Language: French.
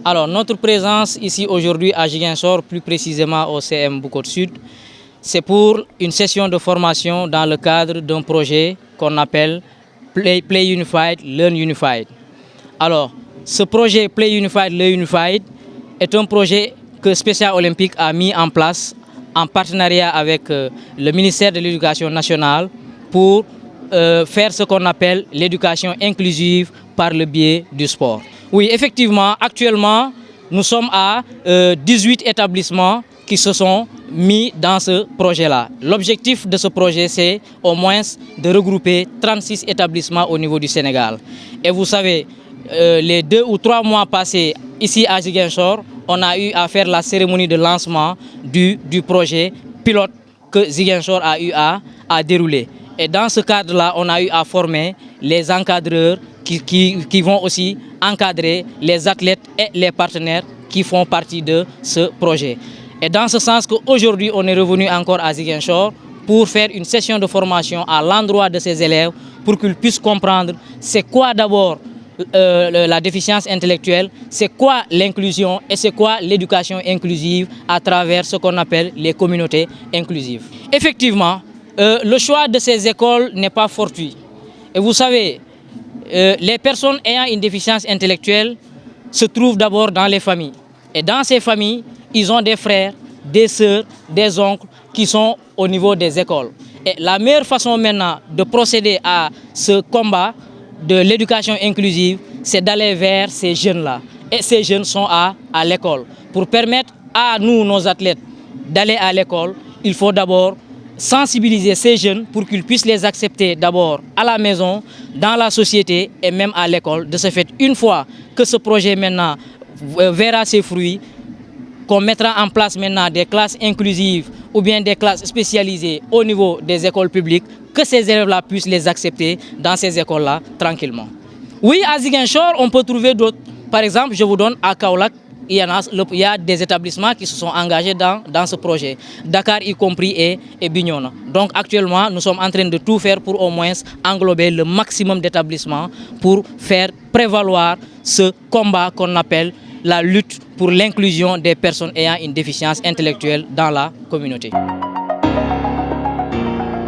Alors, notre présence ici aujourd'hui à Ziguinchor, plus précisément au CM Bukot Sud, c'est pour une session de formation dans le cadre d'un projet qu'on appelle Play Unified, Learn Unified. Alors, ce projet Play Unified, Learn Unified est un projet que Special Olympique a mis en place en partenariat avec le ministère de l'Éducation nationale pour faire ce qu'on appelle l'éducation inclusive par le biais du sport. Oui, effectivement, actuellement, nous sommes à 18 établissements qui se sont mis dans ce projet-là. L'objectif de ce projet, c'est au moins de regrouper 36 établissements au niveau du Sénégal. Et vous savez, les 2 ou 3 mois passés ici à Ziguinchor, on a eu à faire la cérémonie de lancement du projet pilote que Ziguinchor a eu à dérouler. Et dans ce cadre-là, on a eu à former les encadreurs qui vont aussi encadrer les athlètes et les partenaires qui font partie de ce projet. Et dans ce sens qu'aujourd'hui, on est revenu encore à Ziguinchor pour faire une session de formation à l'endroit de ces élèves pour qu'ils puissent comprendre c'est quoi d'abord la déficience intellectuelle, c'est quoi l'inclusion et c'est quoi l'éducation inclusive à travers ce qu'on appelle les communautés inclusives. Effectivement, le choix de ces écoles n'est pas fortuit. Et vous savez, les personnes ayant une déficience intellectuelle se trouvent d'abord dans les familles. Et dans ces familles, ils ont des frères, des sœurs, des oncles qui sont au niveau des écoles. Et la meilleure façon maintenant de procéder à ce combat de l'éducation inclusive, c'est d'aller vers ces jeunes-là. Et ces jeunes sont à l'école. Pour permettre à nous, nos athlètes, d'aller à l'école, il faut d'abord sensibiliser ces jeunes pour qu'ils puissent les accepter d'abord à la maison, dans la société et même à l'école. De ce fait, une fois que ce projet maintenant verra ses fruits, qu'on mettra en place maintenant des classes inclusives ou bien des classes spécialisées au niveau des écoles publiques, que ces élèves-là puissent les accepter dans ces écoles-là tranquillement. Oui, à Ziguinchor, on peut trouver d'autres. Par exemple, je vous donne à Kaolack, il y a des établissements qui se sont engagés dans ce projet, Dakar y compris et Bignona. Donc actuellement, nous sommes en train de tout faire pour au moins englober le maximum d'établissements pour faire prévaloir ce combat qu'on appelle la lutte pour l'inclusion des personnes ayant une déficience intellectuelle dans la communauté.